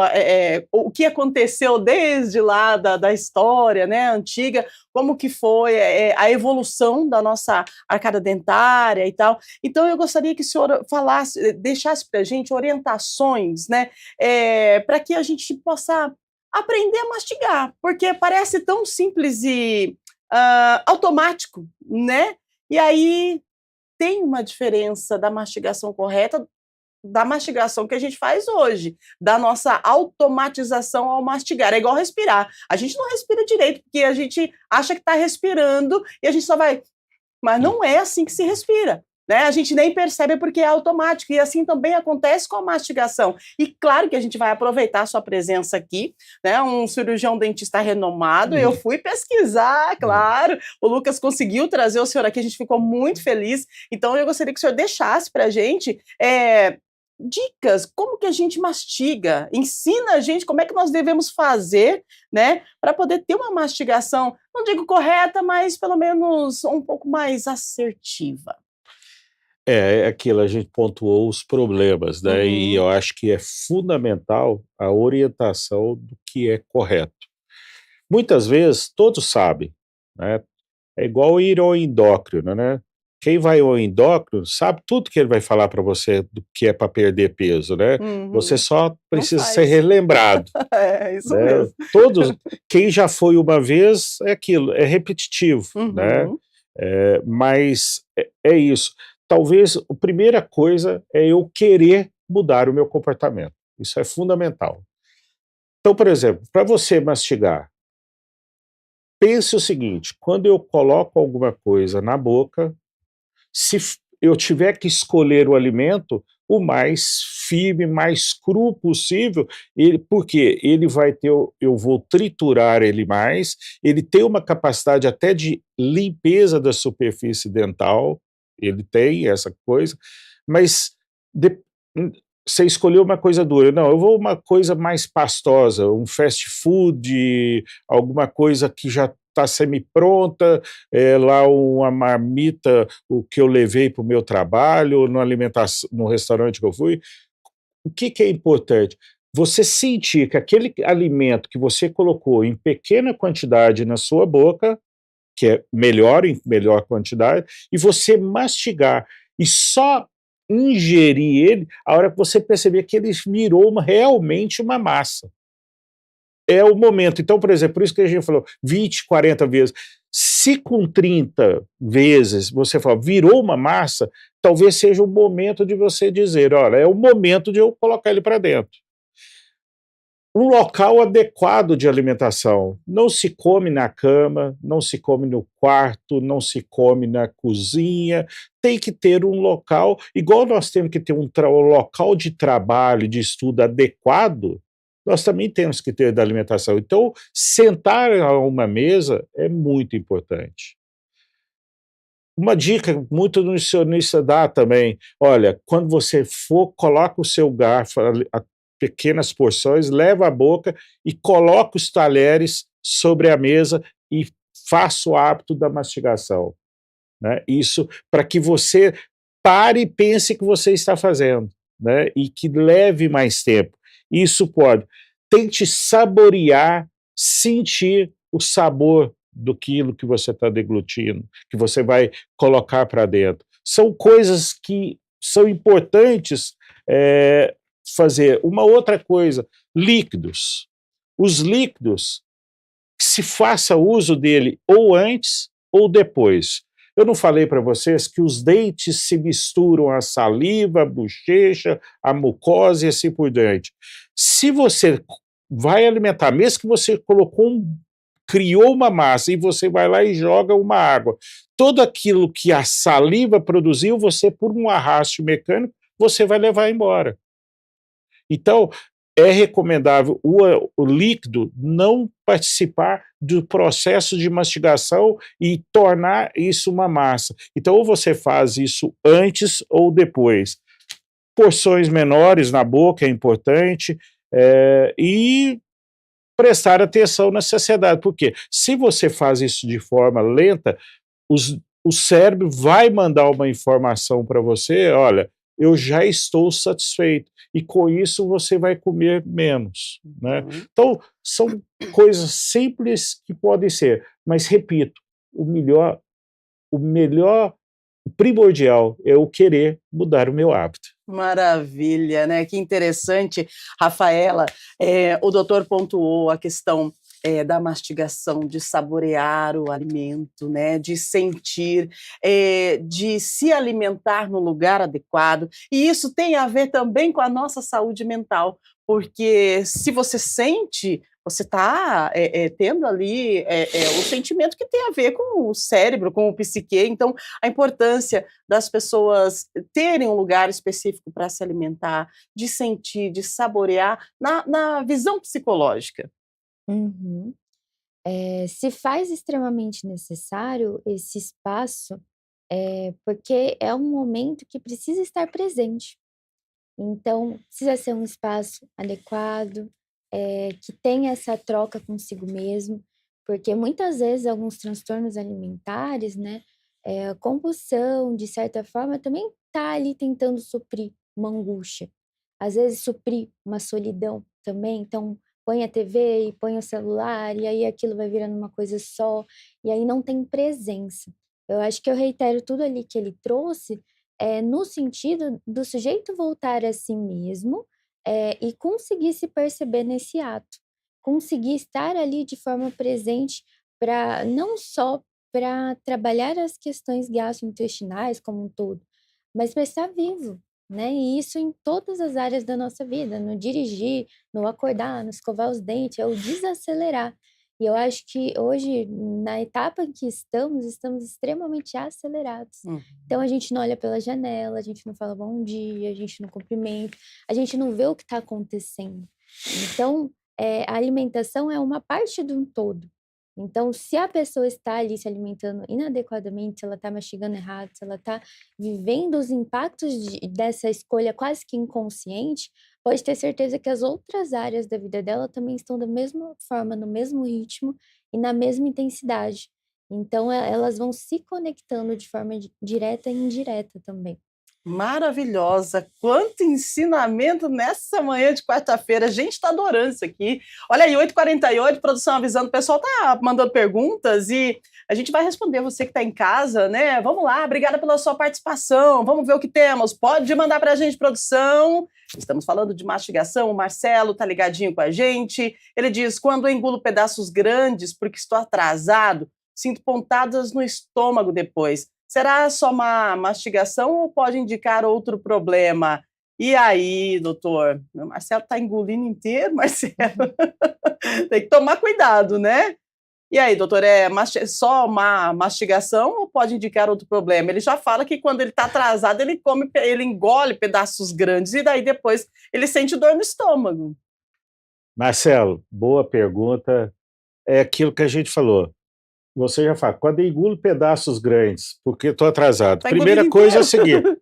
o que aconteceu desde lá da história, né, antiga, como que foi a evolução da nossa arcada dentária e tal. Então, eu gostaria que o senhor falasse, deixasse para a gente orientações, né, para que a gente possa aprender a mastigar, porque parece tão simples e automático, né? E aí tem uma diferença da mastigação correta da mastigação que a gente faz hoje, da nossa automatização ao mastigar. É igual respirar. A gente não respira direito, porque a gente acha que está respirando e a gente só vai... Mas não é assim que se respira. Né? A gente nem percebe porque é automático, e assim também acontece com a mastigação. E claro que a gente vai aproveitar a sua presença aqui, né? Um cirurgião dentista renomado, eu fui pesquisar, claro, o Lucas conseguiu trazer o senhor aqui, a gente ficou muito feliz, então eu gostaria que o senhor deixasse para a gente dicas, como que a gente mastiga, ensina a gente como é que nós devemos fazer, né, para poder ter uma mastigação, não digo correta, mas pelo menos um pouco mais assertiva. É aquilo, a gente pontuou os problemas, né? E eu acho que é fundamental a orientação do que é correto. Muitas vezes, todos sabem, né? É igual ir ao endócrino, né? Quem vai ao endócrino sabe tudo que ele vai falar para você do que é para perder peso, né? Você só precisa ser relembrado. É isso né? mesmo. Quem já foi uma vez, é aquilo, é repetitivo, né? Mas é isso. Talvez a primeira coisa é eu querer mudar o meu comportamento. Isso é fundamental. Então, por exemplo, para você mastigar, pense o seguinte: quando eu coloco alguma coisa na boca, se eu tiver que escolher o alimento, o mais firme, mais cru possível, porque ele vai ter, eu vou triturar ele mais, ele tem uma capacidade até de limpeza da superfície dental, ele tem essa coisa, mas você escolheu uma coisa dura. Não, eu vou uma coisa mais pastosa, um fast food, alguma coisa que já está semi-pronta, lá uma marmita, o que eu levei para o meu trabalho, no restaurante que eu fui. O que é importante? Você sentir que aquele alimento que você colocou em pequena quantidade na sua boca, que é melhor em melhor quantidade, e você mastigar e só ingerir ele a hora que você perceber que ele virou realmente uma massa. É o momento. Então, por exemplo, por isso que a gente falou 20, 40 vezes. Se com 30 vezes você fala, virou uma massa, talvez seja o momento de você dizer, olha, é o momento de eu colocar ele para dentro. Um local adequado de alimentação. Não se come na cama, não se come no quarto, não se come na cozinha. Tem que ter um local, igual nós temos que ter um local de trabalho, de estudo adequado, nós também temos que ter da alimentação. Então, sentar a uma mesa é muito importante. Uma dica muito nutricionista dá também, olha, quando você for, coloca o seu garfo, pequenas porções, leva à boca e coloca os talheres sobre a mesa e faça o hábito da mastigação. Né? Isso para que você pare e pense que você está fazendo, né? E que leve mais tempo. Isso pode. Tente saborear, sentir o sabor do quilo que você está deglutindo, que você vai colocar para dentro. São coisas que são importantes fazer. Uma outra coisa, líquidos. Os líquidos, se faça uso dele ou antes ou depois. Eu não falei para vocês que os dentes se misturam à saliva, à bochecha, à mucosa e assim por diante. Se você vai alimentar, mesmo que você criou uma massa e você vai lá e joga uma água, tudo aquilo que a saliva produziu, você, por um arraste mecânico, você vai levar embora. Então, é recomendável o líquido não participar do processo de mastigação e tornar isso uma massa. Então, ou você faz isso antes ou depois. Porções menores na boca é importante, e prestar atenção na saciedade, porque se você faz isso de forma lenta, o cérebro vai mandar uma informação para você, olha, eu já estou satisfeito, e com isso você vai comer menos. Né? Então, são coisas simples que podem ser, mas repito, o primordial é eu querer mudar o meu hábito. Maravilha, né? Que interessante, Rafaela. O doutor pontuou a questão da mastigação, de saborear o alimento, né, de sentir, de se alimentar no lugar adequado. E isso tem a ver também com a nossa saúde mental, porque se você sente, você está tendo ali o sentimento que tem a ver com o cérebro, com o psique. Então, a importância das pessoas terem um lugar específico para se alimentar, de sentir, de saborear, na visão psicológica. Uhum. Se faz extremamente necessário esse espaço, porque é um momento que precisa estar presente. Então, precisa ser um espaço adequado, que tenha essa troca consigo mesmo, porque muitas vezes alguns transtornos alimentares, né, a compulsão, de certa forma, também está ali tentando suprir uma angústia. Às vezes suprir uma solidão também, então põe a TV e põe o celular, e aí aquilo vai virando uma coisa só, e aí não tem presença. Eu acho que eu reitero tudo ali que ele trouxe, no sentido do sujeito voltar a si mesmo, e conseguir se perceber nesse ato, conseguir estar ali de forma presente para não só para trabalhar as questões gastrointestinais como um todo, mas para estar vivo, né? E isso em todas as áreas da nossa vida, no dirigir, no acordar, no escovar os dentes, é o desacelerar. E eu acho que hoje, na etapa em que estamos extremamente acelerados. Uhum. Então a gente não olha pela janela, a gente não fala bom dia, a gente não cumprimenta, a gente não vê o que está acontecendo. Então, a alimentação é uma parte de um todo. Então, se a pessoa está ali se alimentando inadequadamente, se ela está mastigando errado, se ela está vivendo os impactos dessa escolha quase que inconsciente, pode ter certeza que as outras áreas da vida dela também estão da mesma forma, no mesmo ritmo e na mesma intensidade. Então, elas vão se conectando de forma direta e indireta também. Maravilhosa, quanto ensinamento nessa manhã de quarta-feira, a gente está adorando isso aqui. Olha aí, 8h48, produção avisando, o pessoal tá mandando perguntas e a gente vai responder, você que está em casa, né? Vamos lá, obrigada pela sua participação, vamos ver o que temos, pode mandar para a gente, produção. Estamos falando de mastigação, o Marcelo tá ligadinho com a gente, ele diz, quando eu engulo pedaços grandes porque estou atrasado, sinto pontadas no estômago depois. Será só uma mastigação ou pode indicar outro problema? E aí, doutor? O Marcelo está engolindo inteiro, Marcelo. Tem que tomar cuidado, né? E aí, doutor, só uma mastigação ou pode indicar outro problema? Ele já fala que quando ele está atrasado, ele engole pedaços grandes e daí depois ele sente dor no estômago. Marcelo, boa pergunta. É aquilo que a gente falou. Você já fala, quando eu engulo pedaços grandes, porque estou atrasado. Primeira coisa é a seguinte,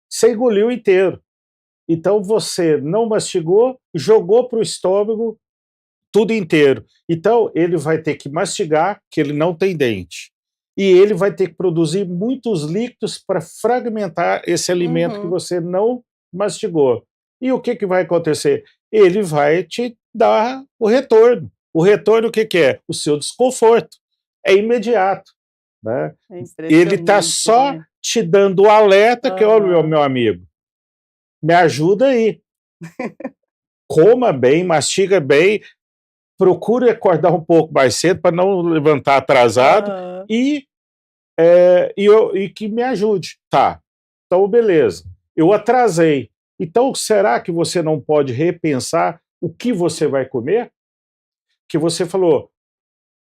você engoliu inteiro. Então você não mastigou, jogou para o estômago tudo inteiro. Então ele vai ter que mastigar, que ele não tem dente. E ele vai ter que produzir muitos líquidos para fragmentar esse alimento que você não mastigou. E o que vai acontecer? Ele vai te dar o retorno. O retorno o que é? O seu desconforto. É imediato, né? Ele está só te dando o alerta que, olha, meu amigo, me ajuda aí. Coma bem, mastiga bem, procure acordar um pouco mais cedo para não levantar atrasado e que me ajude. Tá, então beleza, eu atrasei. Então será que você não pode repensar o que você vai comer? Que você falou,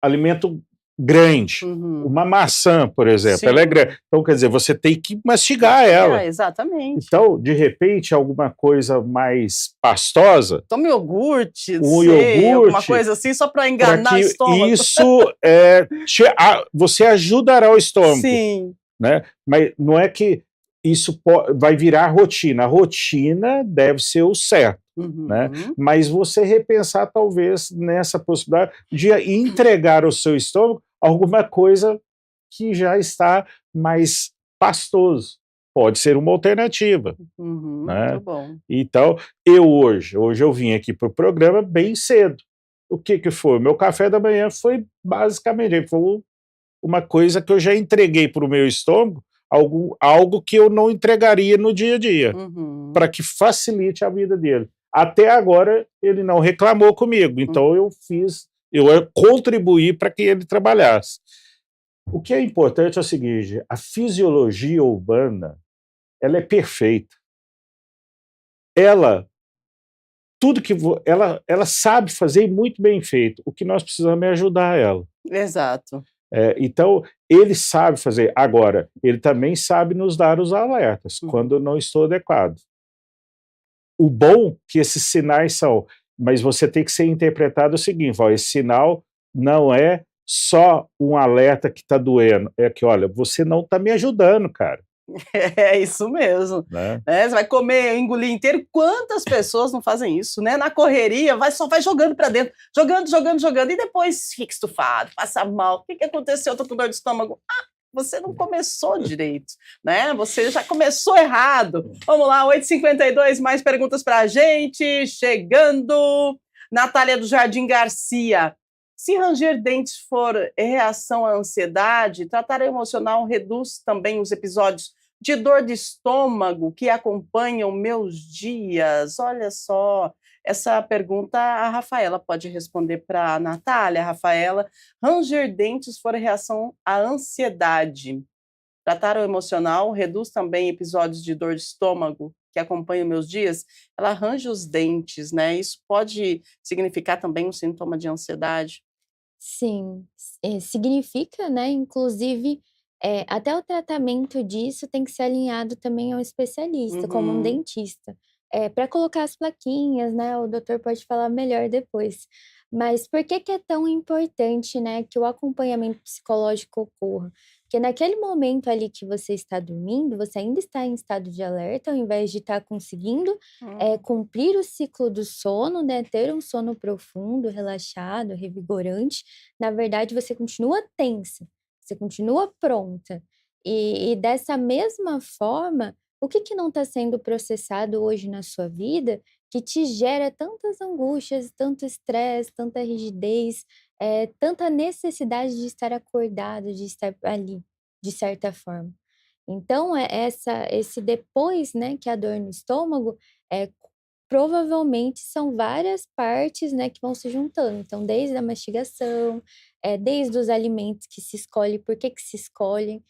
alimento grande, uma maçã, por exemplo, ela é grande. Então, quer dizer, você tem que mastigar ela. Exatamente. Então, de repente, alguma coisa mais pastosa. Tome iogurte, iogurte, alguma coisa assim, só para enganar o estômago. Isso, você ajudará o estômago. Sim. Né? Mas não é que isso vai virar rotina. A rotina deve ser o certo. Né? Mas você repensar talvez nessa possibilidade de entregar ao seu estômago alguma coisa que já está mais pastoso. Pode ser uma alternativa. Né? Muito bom. Então, hoje eu vim aqui para o programa bem cedo. O que foi? Meu café da manhã foi basicamente uma coisa que eu já entreguei para o meu estômago, algo que eu não entregaria no dia a dia, para que facilite a vida dele. Até agora, ele não reclamou comigo, então eu fiz eu ia contribuir para que ele trabalhasse. O que é importante é o seguinte, a fisiologia humana, ela é perfeita. Tudo que ela sabe fazer e muito bem feito. O que nós precisamos é ajudar ela. Exato. Então, ele sabe fazer. Agora, ele também sabe nos dar os alertas, quando eu não estou adequado. O bom que esses sinais são, mas você tem que ser interpretado o seguinte, esse sinal não é só um alerta que está doendo, é que, olha, você não está me ajudando, cara. É isso mesmo. Né? Você vai comer, engolir inteiro. Quantas pessoas não fazem isso, né? Na correria, só vai jogando para dentro, jogando, e depois fica estufado, passa mal. O que aconteceu? Estou com dor de estômago. Você não começou direito, né? Você já começou errado. Vamos lá, 8h52, mais perguntas para a gente. Chegando. Natália do Jardim Garcia. Se ranger dentes for reação à ansiedade, tratar emocional reduz também os episódios de dor de estômago que acompanham meus dias? Olha só, essa pergunta a Rafaela pode responder para a Natália. Rafaela, ranger dentes for reação à ansiedade. Tratar o emocional reduz também episódios de dor de estômago que acompanham meus dias? Ela arranja os dentes, né? Isso pode significar também um sintoma de ansiedade? Sim, significa, né, inclusive, até o tratamento disso tem que ser alinhado também a um especialista, como um dentista, para colocar as plaquinhas, né, o doutor pode falar melhor depois. Mas por que que é tão importante, né, que o acompanhamento psicológico ocorra? Porque naquele momento ali que você está dormindo, você ainda está em estado de alerta, ao invés de estar conseguindo cumprir o ciclo do sono, né, ter um sono profundo, relaxado, revigorante, na verdade você continua tensa, você continua pronta. E dessa mesma forma, o que que não está sendo processado hoje na sua vida que te gera tantas angústias, tanto estresse, tanta rigidez, tanta necessidade de estar acordado, de estar ali, de certa forma. Então, esse depois, né, que a dor no estômago, provavelmente são várias partes, né, que vão se juntando. Então, desde a mastigação, desde os alimentos que se escolhe, por que que se escolhem,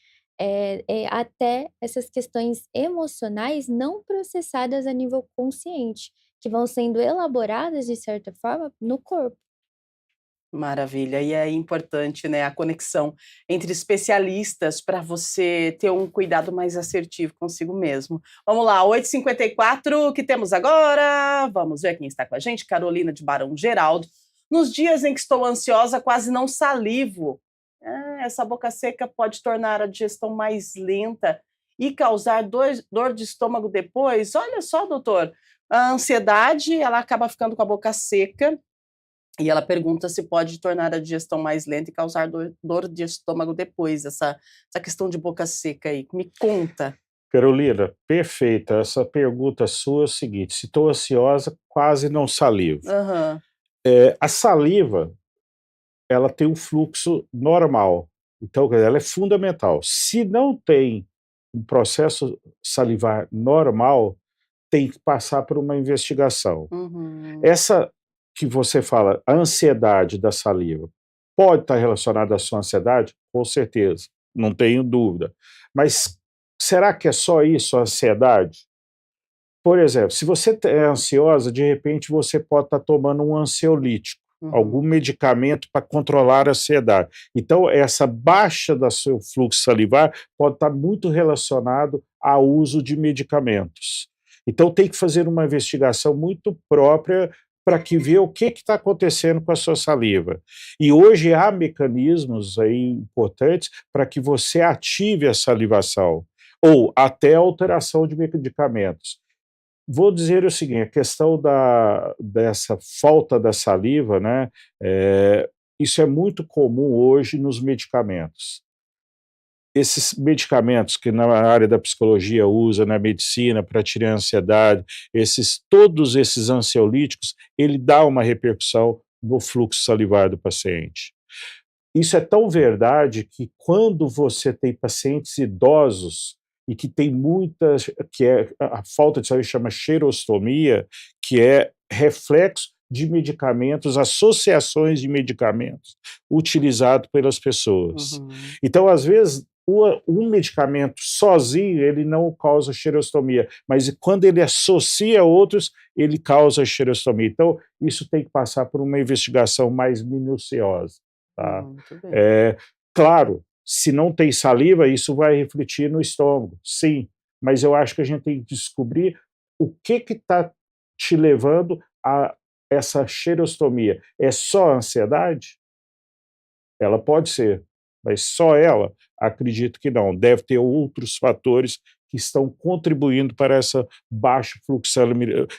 até essas questões emocionais não processadas a nível consciente, que vão sendo elaboradas, de certa forma, no corpo. Maravilha, e é importante, né, a conexão entre especialistas para você ter um cuidado mais assertivo consigo mesmo. Vamos lá, 8h54, o que temos agora? Vamos ver quem está com a gente, Carolina de Barão Geraldo. Nos dias em que estou ansiosa, quase não salivo. Essa boca seca pode tornar a digestão mais lenta e causar dor de estômago depois. Olha só, doutor, a ansiedade, ela acaba ficando com a boca seca. E ela pergunta se pode tornar a digestão mais lenta e causar dor de estômago depois, essa questão de boca seca aí. Me conta. Carolina, perfeita. Essa pergunta sua é o seguinte: se estou ansiosa, quase não salivo. A saliva, ela tem um fluxo normal, então ela é fundamental. Se não tem um processo salivar normal, tem que passar por uma investigação. Essa que você fala, a ansiedade da saliva, pode estar relacionada à sua ansiedade? Com certeza, não tenho dúvida. Mas será que é só isso, a ansiedade? Por exemplo, se você é ansiosa, de repente você pode estar tomando um ansiolítico, algum medicamento para controlar a ansiedade. Então, essa baixa do seu fluxo salivar pode estar muito relacionado ao uso de medicamentos. Então, tem que fazer uma investigação muito própria para que ver o que está acontecendo com a sua saliva. E hoje há mecanismos aí importantes para que você ative a salivação, ou até a alteração de medicamentos. Vou dizer o seguinte, a questão dessa falta da saliva, né, isso é muito comum hoje nos medicamentos. Esses medicamentos que na área da psicologia usa, na medicina, para tirar a ansiedade, todos esses ansiolíticos, ele dá uma repercussão no fluxo salivar do paciente. Isso é tão verdade que quando você tem pacientes idosos e que tem a falta de saliva chama xerostomia, que é reflexo de medicamentos, associações de medicamentos utilizados pelas pessoas. Uhum. Então, às vezes, um medicamento sozinho, ele não causa xerostomia, mas quando ele associa a outros, ele causa xerostomia. Então, isso tem que passar por uma investigação mais minuciosa, tá? Muito bem. Claro, se não tem saliva, isso vai refletir no estômago, sim, mas eu acho que a gente tem que descobrir o que está te levando a essa xerostomia. É só a ansiedade? Ela pode ser, mas só ela? Acredito que não. Deve ter outros fatores que estão contribuindo para essa baixo fluxo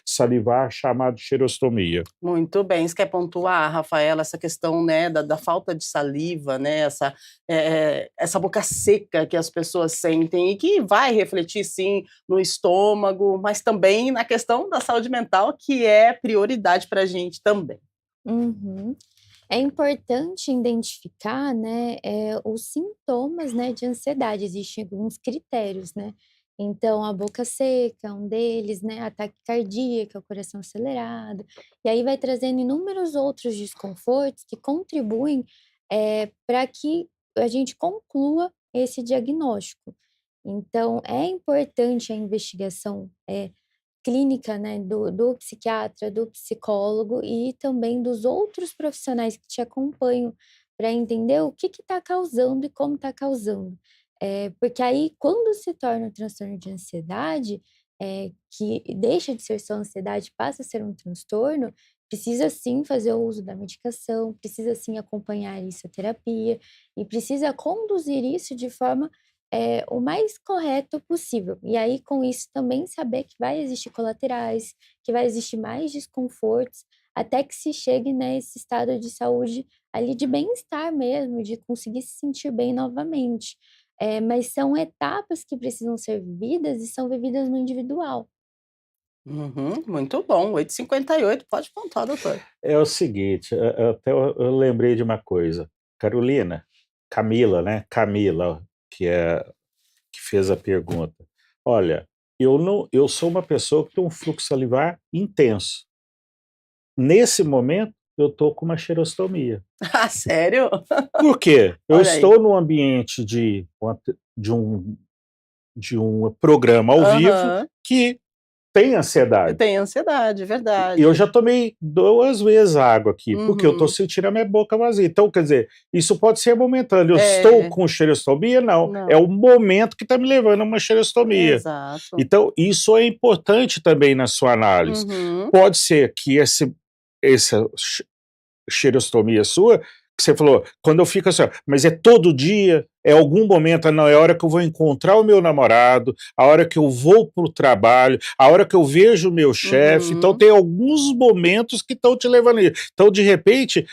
salivar chamado xerostomia. Muito bem. Você quer pontuar, Rafaela, essa questão, né, da falta de saliva, né, essa boca seca que as pessoas sentem e que vai refletir, sim, no estômago, mas também na questão da saúde mental, que é prioridade para a gente também. Uhum. É importante identificar, né, os sintomas, né, de ansiedade. Existem alguns critérios, né? Então, a boca seca é um deles, né? Ataque cardíaco, o coração acelerado. E aí vai trazendo inúmeros outros desconfortos que contribuem para que a gente conclua esse diagnóstico. Então, é importante a investigação clínica, né, do psiquiatra, do psicólogo e também dos outros profissionais que te acompanham, para entender o que está causando e como está causando. Porque aí, quando se torna um transtorno de ansiedade, que deixa de ser só ansiedade, passa a ser um transtorno, precisa sim fazer o uso da medicação, precisa sim acompanhar isso a terapia e precisa conduzir isso de forma o mais correto possível. E aí, com isso, também saber que vai existir colaterais, que vai existir mais desconfortos, até que se chegue nesse estado de saúde ali de bem-estar mesmo, de conseguir se sentir bem novamente. Mas são etapas que precisam ser vividas e são vividas no individual. Uhum, muito bom. 8h58, pode pontuar, doutor. É o seguinte, eu lembrei de uma coisa. Carolina, Camila, né? Camila, que fez a pergunta. Olha, eu sou uma pessoa que tem um fluxo salivar intenso. Nesse momento, eu estou com uma xerostomia. Ah, sério? Por quê? Eu Olha aí. estou num ambiente de um programa ao vivo Aham. que tem ansiedade. Tem ansiedade, E eu verdade. já tomei 2 vezes água aqui, porque eu estou Uhum. sentindo a minha boca vazia. Então, quer dizer, isso pode ser momentâneo. Eu estou É, com xerostomia? Não. É não, o momento que está me levando a uma xerostomia. exato. Então, isso é importante também na sua análise. Uhum. Pode ser que essa xerostomia sua, que você falou, quando eu fico assim, ó, mas é todo dia, é algum momento, não, é a hora que eu vou encontrar o meu namorado, a hora que eu vou para o trabalho, a hora que eu vejo o meu chefe, então Uhum. tem alguns momentos que estão te levando a isso. Então, de repente,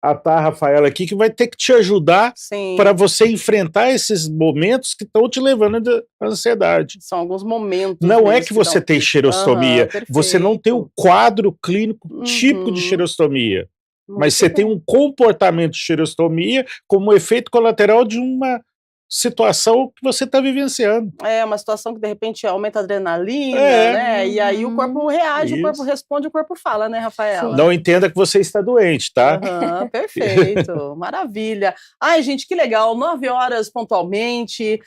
a Rafaela aqui que vai ter que te ajudar para Sim, você enfrentar esses momentos que estão te levando à ansiedade. são alguns momentos Não é que mesmo que você dão tem pico. Aham, xerostomia, você não tem o perfeito. quadro clínico típico de Uhum. xerostomia, mas Muito você tem bem. um comportamento de xerostomia como efeito colateral de uma situação que você está vivenciando. É uma situação que de repente aumenta a adrenalina, É, né, e aí o corpo Uhum. reage, o corpo isso. responde, o corpo fala, né, Rafaela? Não Sim. entenda que você está doente, tá? Aham, perfeito, maravilha. Ai, gente, que legal, 9h pontualmente.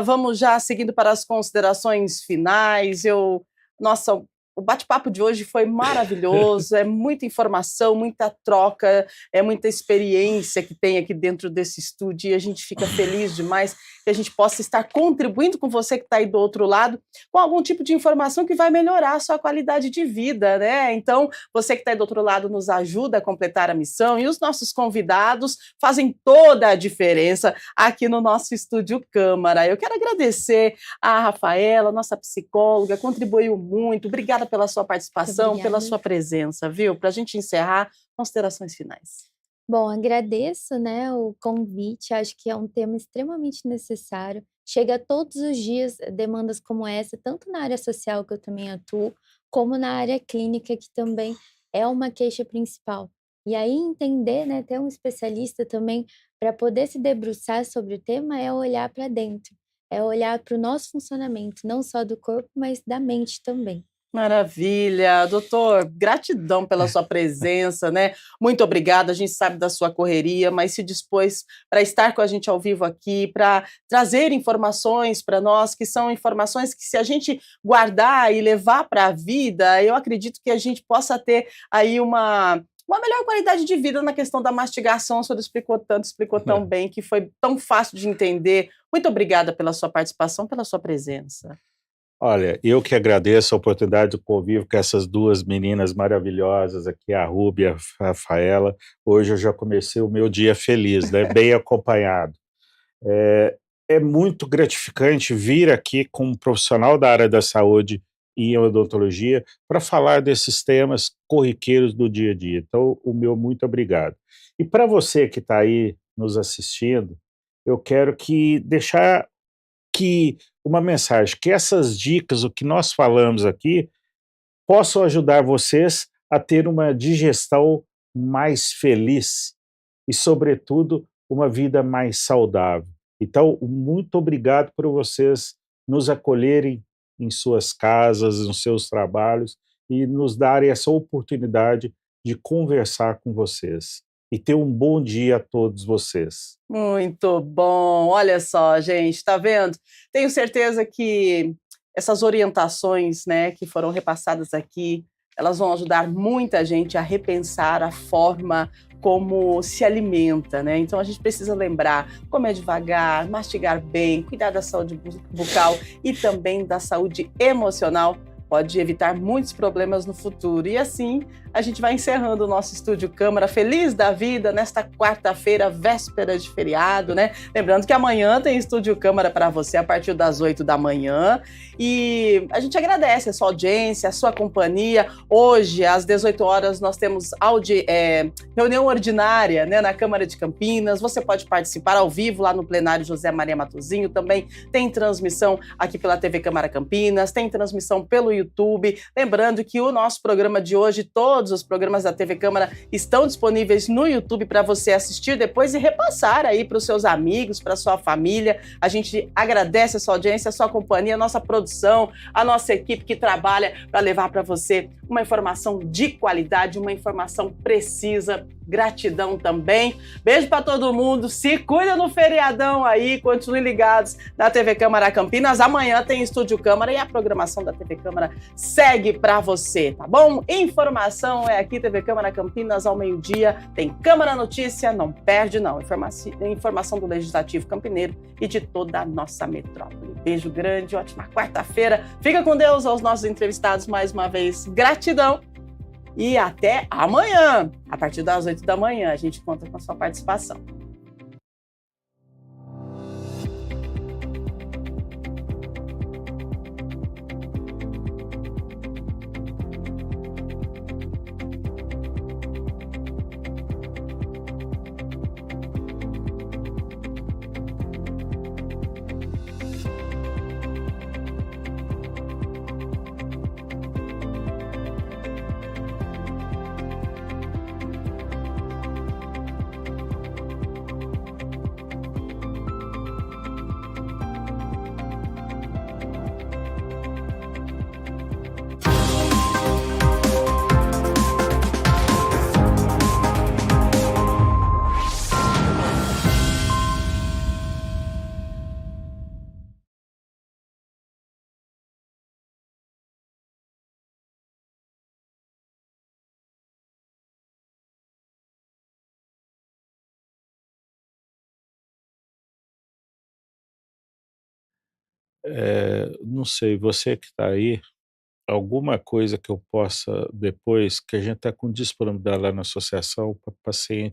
Vamos já seguindo para as considerações finais. Nossa, o bate-papo de hoje foi maravilhoso, é muita informação, muita troca, é muita experiência que tem aqui dentro desse estúdio e a gente fica feliz demais que a gente possa estar contribuindo com você que está aí do outro lado, com algum tipo de informação que vai melhorar a sua qualidade de vida, né? Então, você que está aí do outro lado nos ajuda a completar a missão e os nossos convidados fazem toda a diferença aqui no nosso Estúdio Câmara. Eu quero agradecer a Rafaela, nossa psicóloga, contribuiu muito. Obrigada pela sua Muito participação, pela obrigada. sua presença, viu? Para a gente encerrar, considerações finais. Bom, agradeço, né, o convite, acho que é um tema extremamente necessário. Chega todos os dias demandas como essa, tanto na área social, que eu também atuo, como na área clínica, que também é uma queixa principal. E aí entender, né, ter um especialista também para poder se debruçar sobre o tema é olhar para dentro, é olhar para o nosso funcionamento, não só do corpo, mas da mente também. Maravilha, doutor, gratidão pela sua presença, né? Muito obrigada. A gente sabe da sua correria, mas se dispôs para estar com a gente ao vivo aqui, para trazer informações para nós, que são informações que, se a gente guardar e levar para a vida, eu acredito que a gente possa ter aí uma melhor qualidade de vida na questão da mastigação. O senhor explicou tanto, explicou tão bem, que foi tão fácil de entender. Muito obrigada pela sua participação, pela sua presença. Olha, eu que agradeço a oportunidade do convívio com essas duas meninas maravilhosas aqui, a Rúbia e a Rafaela. Hoje eu já comecei o meu dia feliz, né, bem acompanhado. É muito gratificante vir aqui como um profissional da área da saúde e odontologia para falar desses temas corriqueiros do dia a dia. Então, o meu muito obrigado. E para você que está aí nos assistindo, eu quero deixar que uma mensagem, que essas dicas, o que nós falamos aqui, possam ajudar vocês a ter uma digestão mais feliz e, sobretudo, uma vida mais saudável. Então, muito obrigado por vocês nos acolherem em suas casas, nos seus trabalhos e nos darem essa oportunidade de conversar com vocês. E ter um bom dia a todos vocês. Muito bom. Olha só, gente, está vendo? Tenho certeza que essas orientações, né, que foram repassadas aqui, elas vão ajudar muita gente a repensar a forma como se alimenta, né? Então a gente precisa lembrar, comer devagar, mastigar bem, cuidar da saúde bucal e também da saúde emocional. Pode evitar muitos problemas no futuro. E assim, a gente vai encerrando o nosso Estúdio Câmara, feliz da vida, nesta quarta-feira, véspera de feriado, né? Lembrando que amanhã tem Estúdio Câmara para você, a partir das 8 da manhã. E a gente agradece a sua audiência, a sua companhia. Hoje, às 18 horas, nós temos reunião ordinária, né, na Câmara de Campinas. Você pode participar ao vivo lá no plenário José Maria Matosinho. Também tem transmissão aqui pela TV Câmara Campinas, tem transmissão pelo YouTube. Lembrando que o nosso programa de hoje, todos os programas da TV Câmara estão disponíveis no YouTube para você assistir depois e repassar aí para os seus amigos, para sua família. A gente agradece a sua audiência, a sua companhia, a nossa produção, a nossa equipe que trabalha para levar para você uma informação de qualidade, uma informação precisa. Gratidão também. Beijo para todo mundo. Se cuida no feriadão aí. Continuem ligados na TV Câmara Campinas. Amanhã tem Estúdio Câmara e a programação da TV Câmara segue para você, tá bom? Informação é aqui, TV Câmara Campinas ao meio-dia. Tem Câmara Notícia, não perde não. Informação do Legislativo Campineiro e de toda a nossa metrópole. Beijo grande, ótima quarta-feira. Fica com Deus, aos nossos entrevistados mais uma vez. Gratidão. E até amanhã, a partir das 8 da manhã, a gente conta com a sua participação. Não sei, você que está aí, alguma coisa que eu possa depois, que a gente está com disponibilidade lá na associação para pacientes